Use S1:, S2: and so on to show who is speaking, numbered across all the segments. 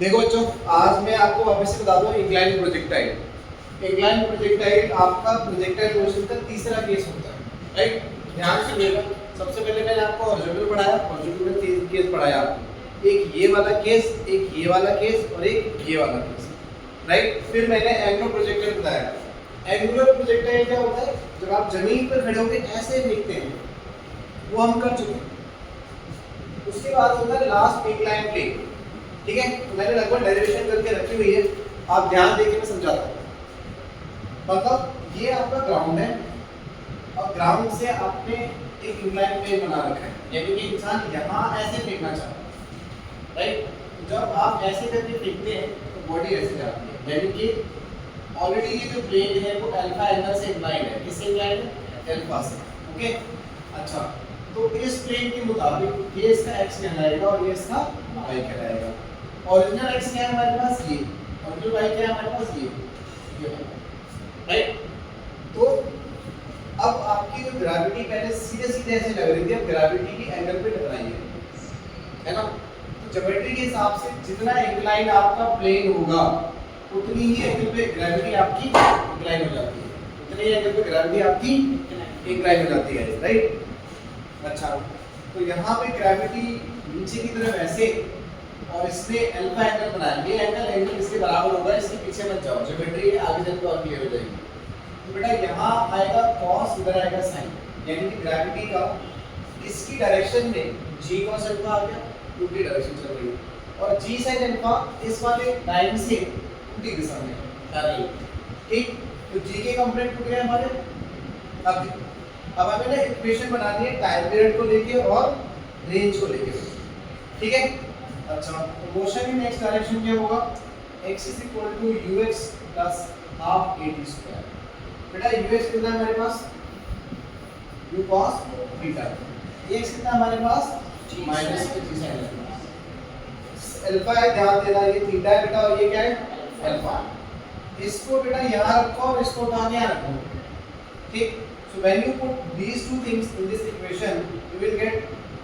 S1: देखो बच्चों, आज मैं आपको वापस से बता दूं इंक्लाइन प्रोजेक्टाइल। इंक्लाइन प्रोजेक्टाइल आपका प्रोजेक्टाइल मोशन का तीसरा केस होता है, राइट। ध्यान से देखिएगा, सबसे पहले मैंने आपको हॉरिजॉन्टल पढ़ाया, हॉरिजॉन्टल में तीन केस पढ़ाया आपको, एक ये वाला केस, एक ये वाला केस और एक ये वाला केस, राइट। फिर मैंने एंगुलर प्रोजेक्टाइल बताया। एंगुलर प्रोजेक्टाइल क्या होता है? जब आप जमीन पर खड़े होकर ऐसे देखते हैं, वो हम कर चुके हैं। उसके बाद होता है लास्ट इंक्लाइन प्लेन, ठीक है। तो मैंने लगभग डेरिवेशन करके रखी हुई है, आप ध्यान देके मैं समझाता हूँ। मतलब ये आपका ग्राउंड है और ग्राउंड से आपने एक इंक्लाइन प्लेन बना रखा है, यानी कि इंसान यहाँ ऐसे फेंकना चाहता है, राइट। जब आप ऐसे करके फेंकते हैं तो बॉडी ऐसे जाती है, यानी कि ऑलरेडी ये जो प्लेन है वो अल्फा एंगल से इंक्लाइन है। किससे इंक्लाइन है? अल्फा से, ओके। अच्छा, तो इस प्लेन के मुताबिक ये इसका x कहलाएगा और ये इसका y कहलाएगा। ओरिजिनल x क्या है हमारे पास? ये। ओरिजिनल y क्या है हमारे पास? ये, राइट। तो अब आपकी जो ग्रेविटी पहले सीधे सीधे ऐसे लग रही थी, अब ग्रेविटी की एंगल पे टकराई है ना। तो ज्योमेट्री के हिसाब से जितना इंक्लाइन आपका प्लेन होगा उतनी ही एंगल पे ग्रेविटी आपकी इंक्लाइन हो जाती है, उतनी ही एंगल पे ग्रेविटी आपकी इंक्लाइन हो जाती है, राइट। अच्छा, तो यहाँ पे ग्रेविटी नीचे की तरफ ऐसे और इसने अल्फा एंगल बनाया, ये एंगल इसके बराबर होगा, इसके पीछे मत जाओ, ज्योमेट्री आगे चलकर और क्लियर हो जाएगी। तो बेटा यहाँ आएगा cos, इधर आएगा sin, यानी कि ग्रेविटी का इसकी डायरेक्शन में g cos अल्फा आ गया, उल्टी डायरेक्शन चल रही है, और g sin अल्फा इस वाले लाइन से उल्टी दिशा में पैरेलल, ठीक। तो g के कंपोनेंट टूट गए हमारे। अब हमें ना इक्वेशन बनानी है टाइम पीरियड को लेके और रेंज को लेके, ठीक है। अच्छा, तो मोशन इन x डायरेक्शन क्या होगा? x ux plus half at square. बेटा ux कितना है हमारे पास? u cos theta. x कितना हमारे पास? माइनस g sin अल्फा है, ध्यान देना, ये थीटा है बेटा और ये क्या है? अल्फा। इसको बेटा यहाँ रखो और इसको उठा के यहाँ रखो, ठीक। So when you put these two things in this equation, you will get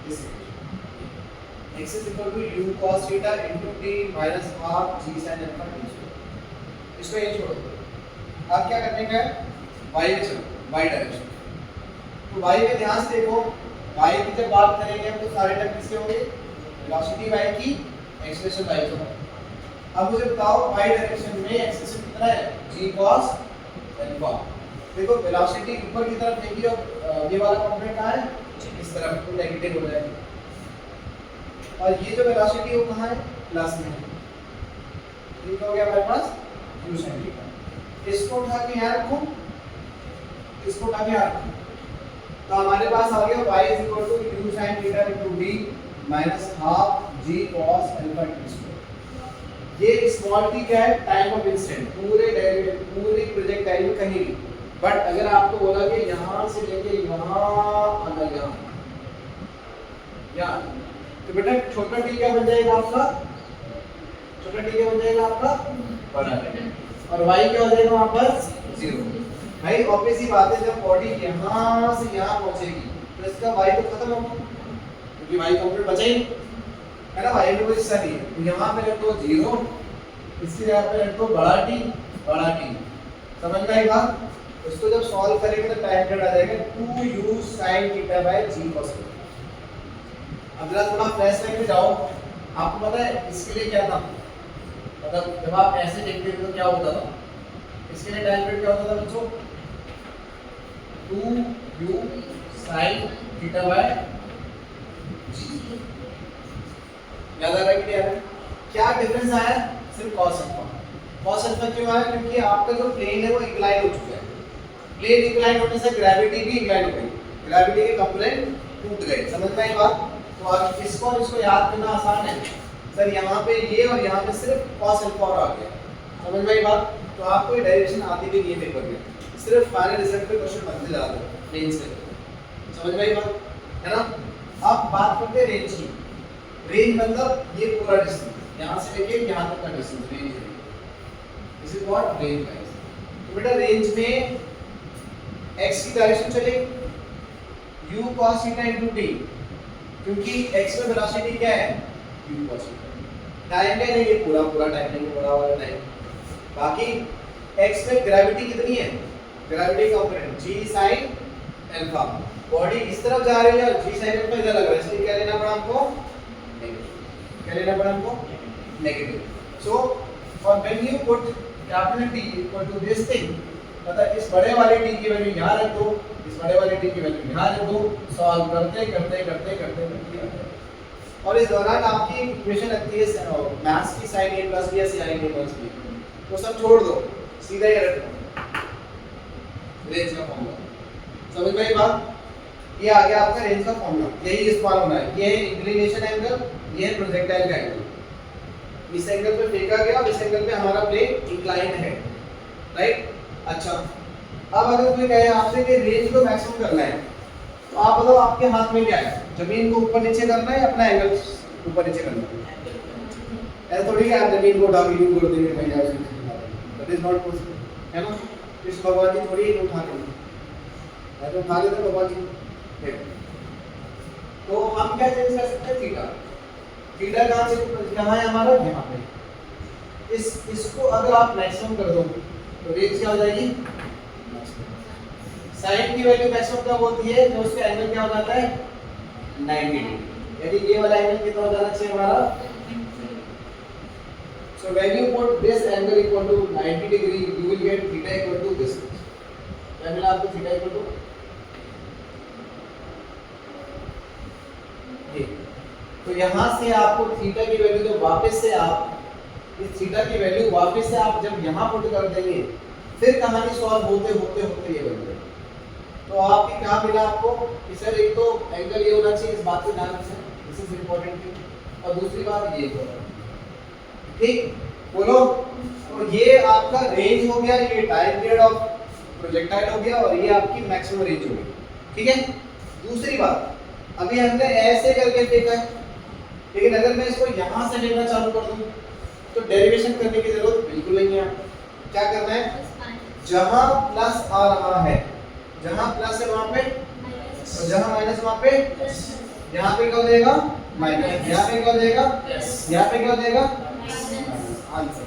S1: this equation. X is equal to u cos theta into t minus half g sin alpha t square. इसको ये छोड़ो। अब क्या करने का है? y में चलो, y डायरेक्शन। तो y में ध्यान से देखो, y की जब बात करेंगे हम तो सारे टर्म किसके होंगे? वेलोसिटी y की, एक्सेलरेशन y का। अब मुझे बताओ y डायरेक्शन में एक्सेलरेशन कितना है? g cos alpha। देखो वेलोसिटी ऊपर की तरफ देखिए और ये वाला कंपोनेंट कहाँ है? इस तरफ, तो नेगेटिव हो जाएगा, और ये जो वेलोसिटी है वो कहाँ है? प्लस में है, ठीक हो गया हमारे पास u sin थीटा। इसको उठा के यहाँ रखो, इसको उठा के यहाँ रखो, तो हमारे पास आ गया y is equal to u sin theta into d minus half g cos alpha t square। ये स्मॉल t क्या है? टाइम ऑफ इंस्टेंट, पूरे प्रोजेक्टाइल में कहीं भी। बट अगर आपको बोला कि यहाँ से लेके यहाँ आना, यहाँ, तो बेटा छोटा टी क्या बन जाएगा आपका? छोटा टी क्या बन जाएगा आपका? बड़ा टी। और y क्या हो जाएगा वहाँ पर? 0। भाई ऑब्वियस ही बात है, जब बॉडी यहाँ से यहाँ पहुँचेगी तो इसका y तो खत्म होगा, क्योंकि y कंप्लीट बचा ही है ना, y में कोई हिस्सा नहीं है। तो यहाँ पे रख दो 0, इसकी जगह पे रख दो बड़ा टी, बड़ा टी। समझ में आई बात? इसको जब सॉल्व करेंगे तो टाइम पीरियड आ जाएगा 2u sin theta by g cos theta. अब जरा थोड़ा फ्लैशबैक में जाओ, आपको पता है इसके लिए क्या था? मतलब जब आप ऐसे देखते थे तो क्या होता था? इसके लिए टाइम पीरियड क्या होता था बच्चों? 2u sin theta by g। याद आ रहा है कि नहीं आ रहा है? क्या डिफरेंस आया? सिर्फ cos अल्फा। cos अल्फा क्यों आया? क्योंकि आपका जो प्लेन है वो इंक्लाइन हो चुका है। प्लेन इंक्लाइन होने से ग्रेविटी भी इंक्लाइन हो गई, ग्रेविटी के कंपोनेंट टूट गए। समझ में आई बात? तो अब इसको और इसको याद करना आसान है सर, यहाँ पे ये और यहाँ पे सिर्फ cos अल्फा और आ गया। समझ में आई बात? तो आपको ये डेरिवेशन आती भी नहीं है पेपर में, सिर्फ फाइनल रिजल्ट पे क्वेश्चन बनते जा रहे हैं प्लेन से। समझ में आई बात है ना? अब बात करते हैं रेंज की। रेंज मतलब ये पूरा डिस्टेंस, यहाँ से लेके यहाँ तक का डिस्टेंस रेंज है। This is what range guys. तो बेटा रेंज में x की डायरेक्शन चलेगी u cos theta into t, क्योंकि x में वेलोसिटी क्या है? u cos theta. टाइम है नहीं, ये पूरा पूरा टाइम नहीं, बड़ा वाला टाइम। बाकी x में ग्रेविटी कितनी है, gravity component g sin alpha, body इस तरफ जा रही है और g sin अल्फा इधर लग रहा है, इसलिए क्या लेना पड़ा हमको, नेगेटिव। क्या लेना पड़ा हमको, नेगेटिव। सो और when you put capital T equal to this thing, मतलब इस बड़े वाले t की वैल्यू यहां रख दो, इस बड़े वाले t की वैल्यू यहां रख दो, सॉल्व करते करते करते करते करते और इस दौरान आपकी इक्वेशन लगती है मैथ्स की sin a plus b या sin a plus b, तो सब छोड़ दो, सीधा ये रखो रेंज का फॉर्मूला। समझ में आई बात? ये आ गया आपका रेंज का फॉर्मूला, यही इस्तेमाल होना है। ये है इंक्लिनेशन एंगल, ये है प्रोजेक्टाइल का एंगल। इस एंगल पे फेंका गया और इस एंगल पे हमारा प्लेन इंक्लाइंड है, राइट? अच्छा, अब अगर कोई कहे आपसे कि रेंज को मैक्सिमम करना है, तो आप बताओ आपके हाथ में क्या है, जमीन को ऊपर नीचे करना है या अपना एंगल ऊपर नीचे करना है? ऐसा थोड़ी है आप जमीन को उठा के यूं कर देंगे, मैं यार दैट इज नॉट पॉसिबल, है ना? इस भगवान जी थोड़ी ही उठा लेंगे, है तो उठा लेते भगवान जी। तो हम क्या चेंज कर सकते हैं, थीटा। थीटा कहां से कहां है हमारा, यहां पे। इसको अगर आप मैक्सिमम कर दो तो रेंज क्या हो जाएगी, साइन की वैल्यू मैक्सिमम कब होती है, जो उसका एंगल क्या हो जाता है, 90 डिग्री। यानी ये वाला एंगल कितना हो जाना चाहिए हमारा, so when you put this angle equal to 90 degree you will get theta equal to this। क्या मिला आपको, थीटा इक्वल टू ये। तो यहां से आपको थीटा की वैल्यू जब वापस से आप इस थीटा की वैल्यू वापस से आप जब यहां पुट कर देंगे, फिर कहानी सॉल्व होते होते होते ये बन जाएगी। तो आपकी क्या मिला आपको कि सर एक तो एंगल ये होना चाहिए, इस बात को ध्यान रखें, दिस इज इंपॉर्टेंट थिंग, और दूसरी बात ये होगा, ठीक बोलो। तो ये आपका रेंज हो गया, ये टाइम पीरियड ऑफ प्रोजेक्टाइल हो गया, और ये आपकी मैक्सिमम रेंज हो गई, ठीक है। दूसरी बात, अभी हमने ऐसे करके देखा है, लेकिन अगर मैं इसको यहां से देखना चालू कर दूं तो डेरिवेशन करने की जरूरत बिल्कुल नहीं है। क्या करना है, जहां प्लस आ रहा है, जहां प्लस है वहां पे, और जहां माइनस वहां पे, यहां पे क्या हो जाएगा, माइनस, यहां पे क्या हो जाएगा, यहां पे क्या हो जाएगा, आंसर।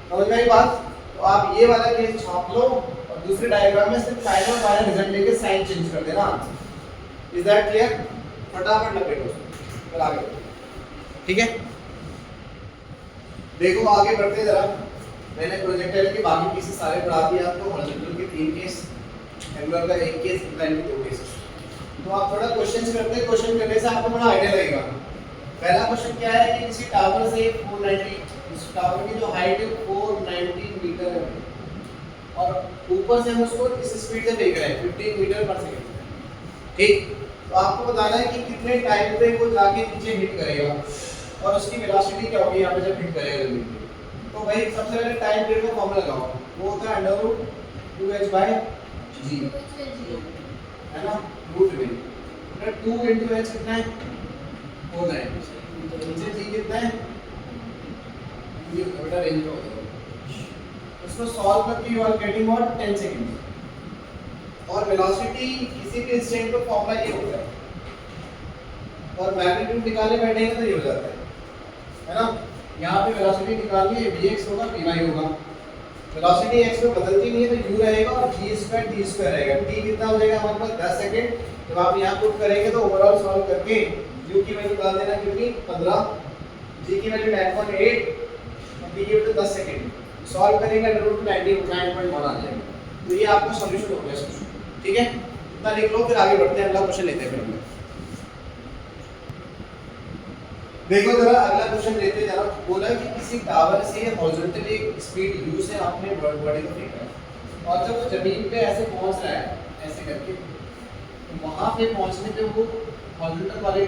S1: समझ में आई बात? तो आप ये वाला केस छाप लो और दूसरे डायग्राम में सिर्फ साइन और फाइनल रिजल्ट लेके साइन चेंज कर देना, आंसर। Is that clear? फटाफट लपेटो, फिर आगे बढ़ो, ठीक है। देखो आगे बढ़ते जरा, मैंने प्रोजेक्टाइल के बाकी केसेस सारे पढ़ा दिए आपको, हॉरिजॉन्टल के 3 केस, एंगुलर का 1 केस, इंक्लाइन के 2 केस। तो आप थोड़ा क्वेश्चंस करते हैं, क्वेश्चन करने से आपको थोड़ा आइडिया लगेगा। पहला क्वेश्चन क्या है कि किसी टावर से 490, इस टावर की जो हाइट है 490 मीटर है, और ऊपर से हम उसको इस स्पीड से फेंक रहे हैं 15 मीटर पर सेकंड, ठीक। तो आपको बताना है कि कितने टाइम पे वो जाके नीचे हिट करेगा और उसकी वेलोसिटी क्या होगी यहाँ पे जब हिट करेगा जमीन पे। तो भाई सबसे पहले टाइम पीरियड का फॉर्मूला लगाओ, वो होता है √2h/g, है ना, रूट में 2 × h कितना है, 490, नीचे g कितना है, ये बेटा रेंज का होता है। इसको सॉल्व करके you are getting what, 10 second. और वेलोसिटी किसी भी इंस्टेंट का फॉर्मूला ये होता है, और मैग्नीट्यूड निकालने बैठेंगे तो ये हो जाता है ना। यहाँ पे वेलोसिटी निकालनी है, vx होगा py होगा, वेलोसिटी x में बदलती नहीं है तो u रहेगा और g² t² रहेगा। t कितना हो जाएगा हमारे पास 10 सेकंड। जब आप यहाँ पुट करेंगे तो ओवरऑल सॉल्व करके u की वैल्यू डाल देना, कितनी 15, g की वैल्यू 9.8 और t की वैल्यू 10 सेकंड। सॉल्व करेंगे √9.1 आ जाएगा। तो ये आपका सॉल्यूशन हो गया, ठीक है। इतना लिख लो, फिर आगे बढ़ते हैं, अगला क्वेश्चन लेते हैं। फिर हम देखो जरा अगला क्वेश्चन लेते हैं। जरा बोला कि किसी टावर से हॉरिजॉन्टली स्पीड u से आपने बॉडी को फेंका है, और जब वो जमीन पे ऐसे पहुंच रहा है ऐसे करके, तो वहां पे पहुंचने पे वो हॉरिजॉन्टल वाली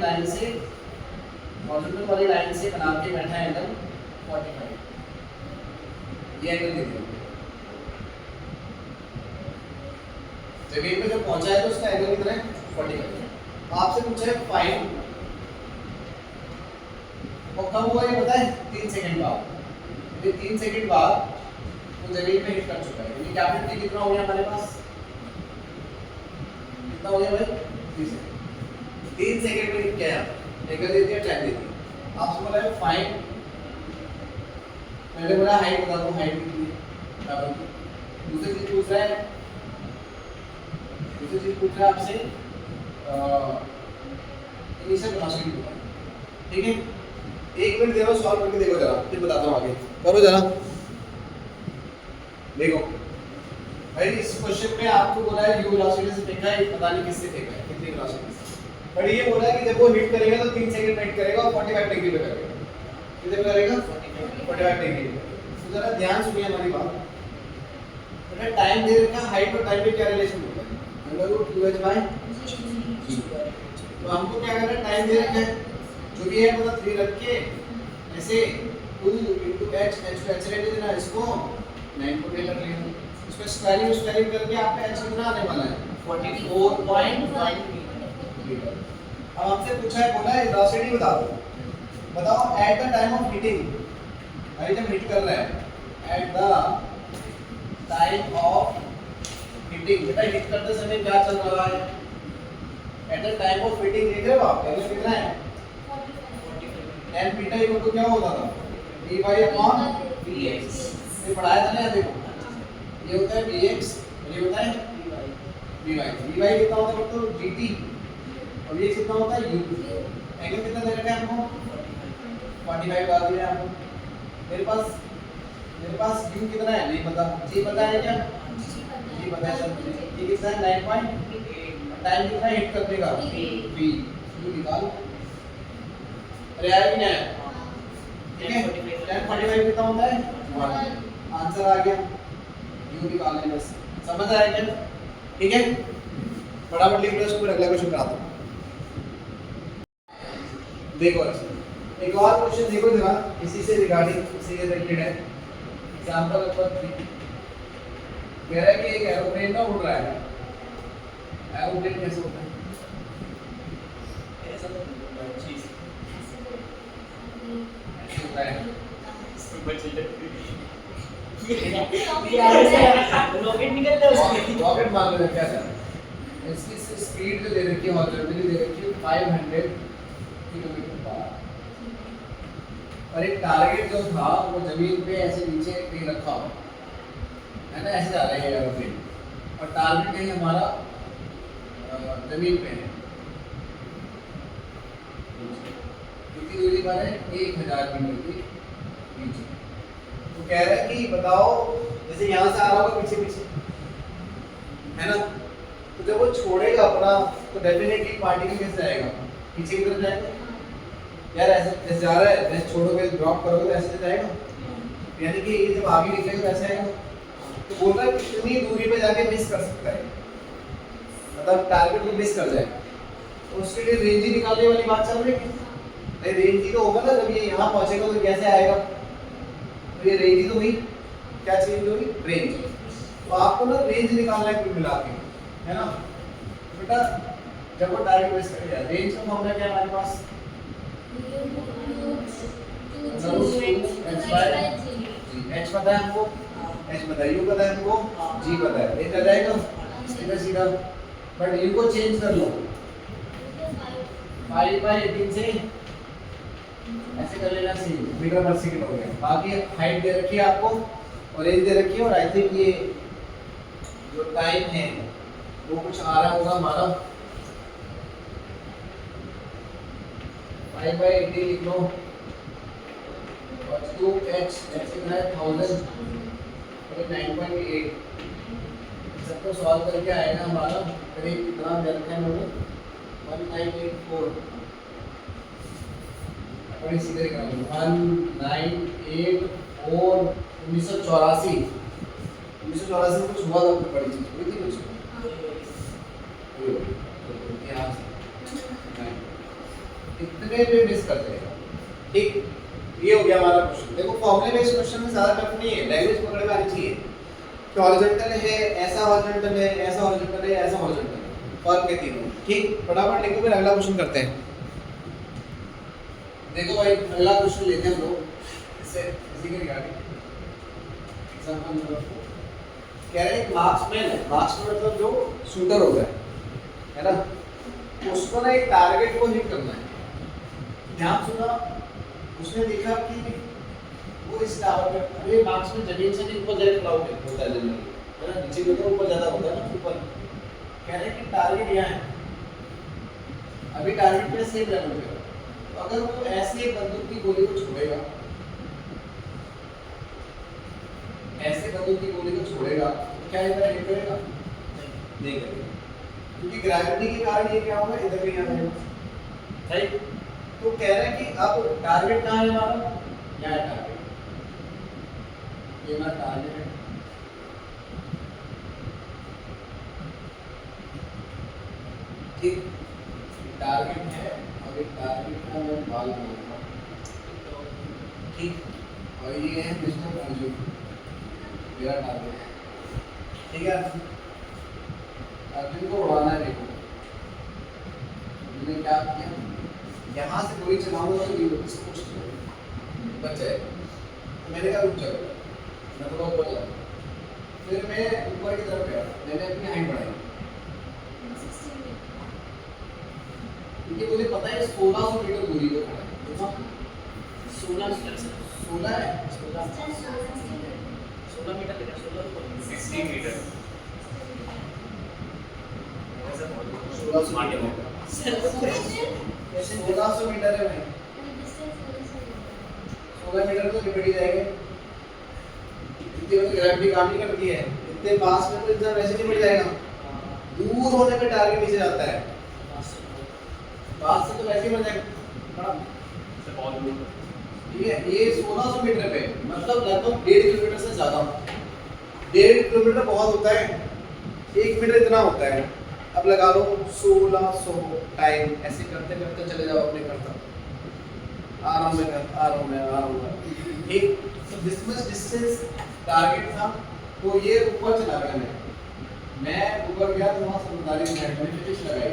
S1: लाइन से बना के बैठा है एंगल 45, ये एंगल देखिए। जमीन पे जब पहुंचा है तो उसका एंगल कितना है, 45। आपसे पूछा है फाइंड, और कब हुआ ये पता है, 3 सेकंड बाद। ये 3 सेकंड बाद वो जमीन पे हिट कर चुका है। ये कैपिटल कितना हो गया हमारे पास, कितना हो गया भाई, 3 सेकंड में हिट किया है, एंगल दे दिया, टाइम दे दिया। आपसे बोला है फाइंड मैंने बोला हाइट बता दो, हाइट कितनी है बराबर की। दूसरी चीज पूछ रहा है, आपसे इनिशियल वेलोसिटी बताओ, ठीक है। 1 मिनट दे रहा हूँ, सॉल्व करके देखो जरा, फिर बताता हूँ आगे। करो जरा, देखो भाई इस क्वेश्चन में आपको बोला है यू वेलोसिटी से फेंका है, पता नहीं किससे फेंका है, कितनी वेलोसिटी से। पर ये बोला है कि जब वो हिट करेगा तो 3 सेकंड में हिट करेगा और 45 डिग्री पे करेगा। कितने पे करेगा? 45 डिग्री पे। तो जरा ध्यान सुनिए हमारी बात। बेटा टाइम दे रखा है, हाइट और टाइम पे क्या रिलेशन होता है? √2h/g। तो हमको क्या करना है, टाइम दे रखा है जो भी है मतलब 3 रख के ऐसे 2 * h, h रेट देना, इसको 9 को ले लेंगे, इसको स्क्वायरिंग करके आपका h कितना आने वाला है? 44.5 मीटर। अब आपसे पूछा है, बोला है वेलोसिटी बता दो, बताओ at the time of heating, भाई जब हीट कर रहा है, at the time of heating, बेटा हीट करते समय क्या चल रहा है? At the time of heating देख रहे हो आप, एंगल कितना है? 10 मीटर इक्वल टू क्या होता था? P/Vx। ये पढ़ाया था ना, देखो ये होता है Vx और ये होता है Vy। Vy कितना होता है तो dt और Vx कितना होता है u। एंगल कितना दे रखा है हमको? 45 डाल दिया हमको। मेरे पास u कितना है नहीं पता, g पता है क्या? g पता है सर, ये कितना है? 9.8। टाइम कितना हिट करने का? v u निकाल। अरे यार भी नहीं आया, ठीक है। 10.45 कितना होता है? 1। आंसर आ गया, u निकाल लेंगे बस। समझ आया क्या? ठीक है, फटाफट लिख लो इसको, फिर अगला क्वेश्चन कराता हूं। देखो एक और क्वेश्चन देखो जरा, इसी से रिगार्डिंग, इसी से रिलेटेड है। एग्जांपल नंबर 3 कह रहा है कि एक एरोप्लेन ना उड़ रहा है। एरोप्लेन कैसे होता है? ऐसा तो चीज ऐसे होता है, रॉकेट निकलता है उसमें। रॉकेट मान लो क्या है, इसकी स्पीड जो दे रखी है, हॉरिजॉन्टली दे रखी है 500 किलोमीटर/आवर। और एक टारगेट जो था वो जमीन पे ऐसे नीचे कहीं रखा हुआ है ना, ऐसे जा रहा है एरोप्लेन, और टारगेट कहीं हमारा जमीन पे है। कितनी दूरी पर है? 1000 मीटर की नीचे। तो कह रहा है कि बताओ, जैसे यहाँ से आ रहा होगा पीछे पीछे, है ना, तो जब वो छोड़ेगा अपना तो डेफिनेटली पार्टिकल कैसे जाएगा? पीछे की तरफ जाएगा यार, ऐसे जा रहा है, ऐसे छोड़ोगे, ड्रॉप करोगे तो ऐसे जाएगा, यानी कि ये जब आगे निकलेगा तो ऐसे आएगा। तो बोल रहा है कितनी दूरी पे जाके मिस कर सकता है, मतलब टारगेट को मिस कर जाए, तो उसके लिए रेंज ही निकालने वाली बात चल रही है। नहीं रेंज ही तो होगा ना, जब ये यहाँ पहुंचेगा तो कैसे आएगा? तो ये रेंज ही तो हुई, क्या चेंज हुई? रेंज। तो आपको ना रेंज निकालना है कुल मिला के, है ना बेटा। जब वो टारगेट मिस करेगा, रेंज का फॉर्मूला क्या है हमारे पास? h पता है हमको, h पता है, u पता है हमको, g पता है, रेंज आ जाएगा सीधा सीधा। बट u को चेंज कर लो, 5/18 से ऐसे कर लेना, सी मीटर पर सेकंड हो गया। बाकी हाइट दे रखी है आपको और रेंज दे रखी है, और आई थिंक ये जो टाइम है वो कुछ आ रहा होगा हमारा 5/18 लिख लो, और 2h कितना है 1000 और 9.8। सबको सॉल्व करके आएगा हमारा करीब कितना दे रखा है मैंने 1984। और इसी तरह का 1984 1984 में कुछ हुआ था, बड़ी चीज हुई थी कुछ इतने पे मिस करते हैं। ठीक, ये हो गया हमारा क्वेश्चन। देखो फॉर्मूले बेस्ड क्वेश्चन में ज्यादा टफ नहीं है, लैंग्वेज पकड़ में आनी चाहिए कि हॉरिजॉन्टल है, ऐसा हॉरिजॉन्टल है, ऐसा हॉरिजॉन्टल है, ऐसा हॉरिजॉन्टल है, फर्क है तीनों। ठीक, फटाफट लिखो, फिर अगला क्वेश्चन करते हैं। देखो भाई अगला क्वेश्चन लेते हैं हम लोग, इससे इसी के रिगार्डिंग एग्जांपल नंबर 4 कह रहे हैं मार्क्समैन है, मार्क्समैन मतलब जो शूटर होता है ना, उसको ना एक टारगेट को हिट करना है। ध्यान सुना, उसने देखा कि वो तो इस टावर पे अभी मार्क्स में जमीन से भी ऊपर जाके क्लाउड होता है जनरली, है ना, नीचे भी ऊपर ज्यादा होता है ना ऊपर। कह रहे हैं कि टारगेट यहाँ है, अभी टारगेट पे सेम लेवल पे, तो अगर वो ऐसे एक बंदूक की गोली को छोड़ेगा, ऐसे बंदूक की गोली को छोड़ेगा, तो क्या इधर हिट करेगा? नहीं करेगा, क्योंकि ग्रेविटी के कारण ये क्या होगा, इधर भी आ जाएगा, राइट। तो कह रहे हैं कि अब टारगेट कहाँ है हमारा, यहाँ टारगेट, ये हमारा टारगेट है। ठीक, टारगेट है और एक टारगेट का मैं बाल बनाऊंगा, ठीक, और ये है मिस्टर अंजू, मेरा टारगेट है, ठीक है। अर्जुन को उड़ाना है, देखो मैंने क्या किया, यहाँ से गोली चलाऊंगा तो ये कुछ बच जाए, तो मैंने कहा रुक जाओ, मैं थोड़ा ऊपर जाऊँ, फिर मैं ऊपर की तरफ गया, मैंने अपनी हाइट बढ़ाई, क्योंकि मुझे पता है 1600 मीटर दूरी पे खड़ा है, 16 मीटर से 16 है, 16 मीटर लेकर 16 मीटर 1600 मीटर है भाई, 16 मीटर तो लिमिट ही जाएंगे, इतनी बड़ी ग्रेविटी काम नहीं करती है, इतने पास में तो इंसान वैसे नहीं मिल जाएगा, दूर होने पे टारगेट नीचे जाता है, पास से तो वैसे ही मिल जाएगा, ठीक है। ये 1600 मीटर पे मतलब लगभग 1.5 किलोमीटर से ज्यादा, 1.5 किलोमीटर बहुत होता है, 1 मीटर इतना होता है, अब लगा लो 1600 टाइम, ऐसे करते करते चले जाओ अपने घर तक, आराम में कर, आराम में, ठीक। तो दिस मच डिस्टेंस टारगेट था, तो ये ऊपर चला गया, मैं ऊपर गया तो वहाँ समझदारी मैंने फिश लगाई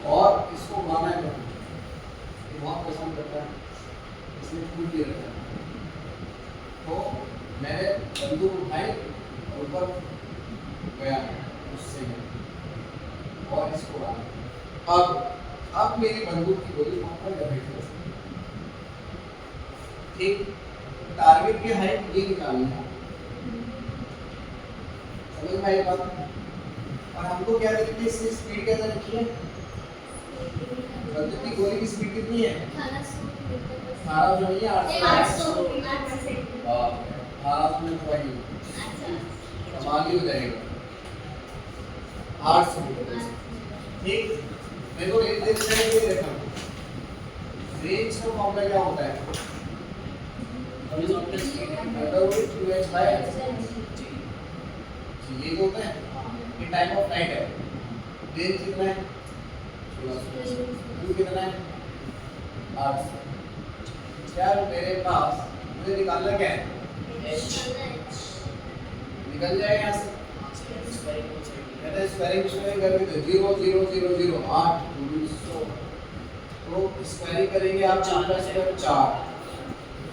S1: और इसको घुमाना है, ये बहुत पसंद करता है, इसने फूल भी रखा, तो मैंने बंदूक उठाई और ऊपर गया उससे और इसको उड़ाया, अब मेरी बंदूक की गोली वहां पर लग रही, ठीक। टारगेट की हाइट ये निकालनी है, समझ में आई बात, और हमको क्या देखिए इसकी स्पीड कैसे रखी है, बंदूक की गोली की स्पीड कितनी है, 1800 नहीं है 800 में वही कमाल ही हो जाएगा, 800 मीटर, ठीक। मेरे को रेंज देखना है, ये देखना, रेंज का फॉर्मूला क्या होता है, ये होता है, ये टाइम ऑफ नाइट है, रेंज कितना है, 1600, कितना है 800, क्या मेरे पास मुझे निकालना क्या है, निकल जाएगा यहाँ से, कहते हैं स्क्वायरिंग करके तो 0 0 0 0 8 200, तो स्क्वायरिंग करेंगे आप 4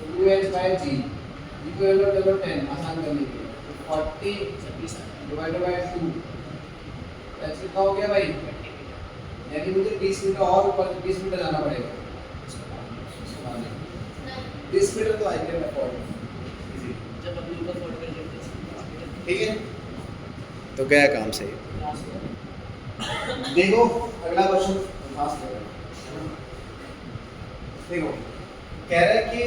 S1: 2h/g इक्वल टू 10 आसान करने के लिए 40 डिवाइडेड बाय 2, ऐसे कितना हो गया भाई, यानी मुझे 20 मीटर और ऊपर 20 मीटर जाना पड़ेगा, 20 मीटर तो आई कैन अफोर्ड, जब अपने ऊपर फोड़ कर लेते, ठीक है। तो गया काम से, देखो अगला क्वेश्चन फास्ट है, देखो कह रहा है कि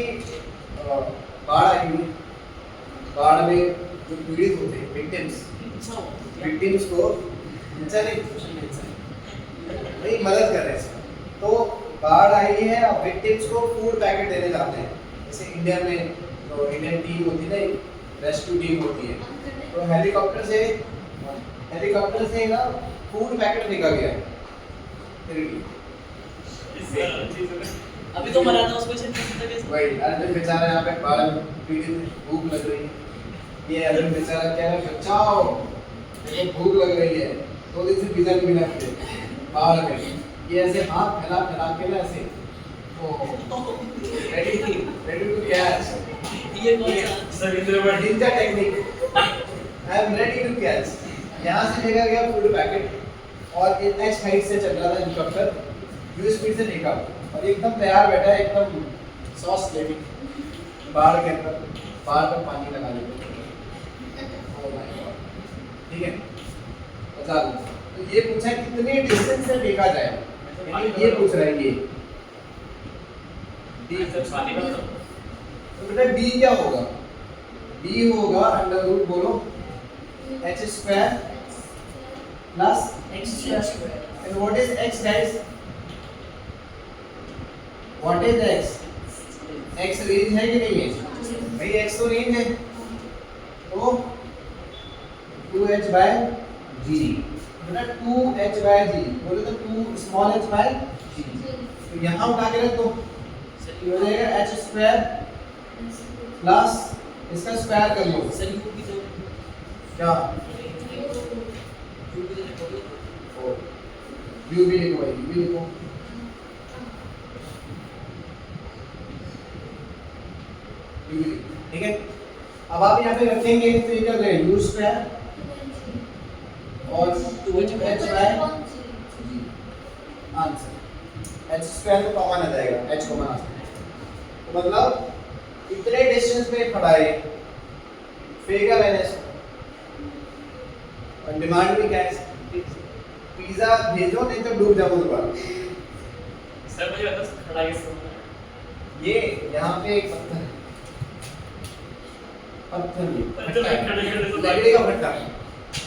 S1: बाढ़ आई हुई, बाढ़ में जो पीड़ित होते हैं विक्टिम्स को नहीं मदद कर रहे हैं, तो बाढ़ आई है और विक्टिम्स को फूड पैकेट देने जाते हैं, जैसे इंडिया में तो इंडियन टीम होती है ना, रेस्क्यू टीम होती है, तो हेलीकॉप्टर से ना फूड पैकेट फेंका गया,
S2: अभी तो मरा था उसको से
S1: भाई, अरे बेचारा यहाँ पे बाढ़ में पीड़ित, भूख लग रही है, ये अरे बेचारा क्या है, बचाओ मुझे भूख लग रही है, 2 दिन से पिज़्ज़ा नहीं मिला मुझे बाढ़ में, ये ऐसे हाथ फैला फैला के ना ऐसे, रेडी टू कैच,
S2: ये कौन सा
S1: ninja technique, I am ready to catch, यहाँ से फेंका गया फूड पैकेट और इतना हाइट से चल रहा था हेलीकॉप्टर, यू स्पीड से फेंका और एकदम तैयार बैठा है, एकदम सॉस लेनी, बाढ़ के अंदर बाढ़ में पानी लगा लेते हैं। Oh my God, ठीक है। बता दो, तो ये पूछा है कितने डिस्टेंस से फेंका जाए, यानी ये पूछ रहा है ये डी। तो बेटा डी क्या होगा? डी होगा अंडर रूट बोलो h square plus
S2: X square.
S1: And what is x guys? What is x? x range है कि नहीं है भाई? x तो रेंज है, तो 2h by g बेटा 2h by g बोले तो 2 स्मॉल h by g, तो यहाँ उठा के रख दो, ये हो जाएगा h स्क्वायर प्लस इसका स्क्वायर कर लो
S2: सर यू भी तो
S1: क्या
S2: यू भी तो लिखोगे।
S1: u भी लिखो भाई, u भी लिखो, u भी लिखो, ठीक है। अब आप यहाँ पे रखेंगे तो ये क्या हो जाएगा u स्क्वायर और 2h by g, answer. h square तो कॉमन आ जाएगा, h कॉमन आ जाएगा, तो मतलब इतने डिस्टेंस पे खड़ा है, फेंका मैंने इसको, और डिमांड भी क्या है? पिज्जा भेजो नहीं तो डूब जाओ दोबारा।
S2: सर मुझे बस खड़ा के समझ
S1: ये यहाँ पे एक पत्थर है, पत्थर नहीं,
S2: पत्थर में खड़े तो
S1: लकड़ी का भट्टा,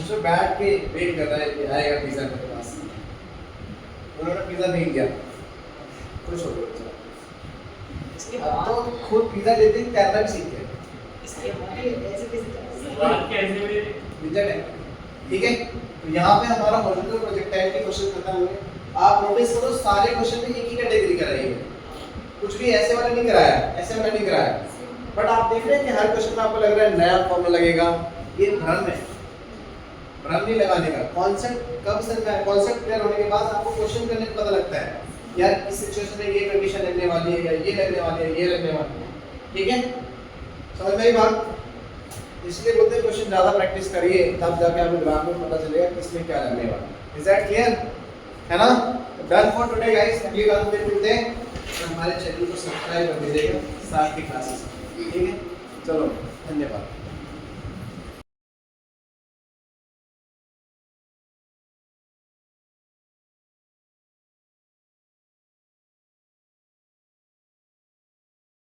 S1: उसमें बैठ के वेट कर रहा है कि आएगा पिज्जा मेरे पास। उन्होंने पिज्जा भेज दिया, खुश हो गए।
S2: इसके
S1: अब
S2: बाद
S1: तो खुद पिज्जा लेते ही तैरना भी सीख गए,
S2: इसके बाद ऐसे कैसे बात कैसे भी
S1: पिज्जा है, ठीक है। तो यहाँ पे हमारा हॉरिजॉन्टल प्रोजेक्टाइल के क्वेश्चन खत्म हुए। आप नोटिस करो सारे क्वेश्चन में एक ही कैटेगरी का रही है, कुछ भी ऐसे वाला नहीं कराया, ऐसे वाला नहीं कराया, बट आप देख रहे हैं कि हर क्वेश्चन में आपको लग रहा है नया फॉर्मूला लगेगा। ये भ्रम है, भ्रम नहीं लगाने का। कॉन्सेप्ट कब समझ में आए? कॉन्सेप्ट क्लियर होने के बाद आपको क्वेश्चन करने में पता लगता है यार इस सिचुएशन में ये कंडीशन लगने वाली है, या ये लगने वाली है, ये लगने वाली है, ठीक है। समझ में आई बात? इसलिए बोलते हैं क्वेश्चन ज्यादा प्रैक्टिस करिए, तब जाके आपको ग्रामर में पता चलेगा किसमें क्या लगने वाला है। Is that clear? है ना? Done for today guys. अगली बार फिर मिलते हैं, तो हमारे चैनल को सब्सक्राइब कर दीजिएगा साथ की क्लासेस, ठीक है। चलो धन्यवाद।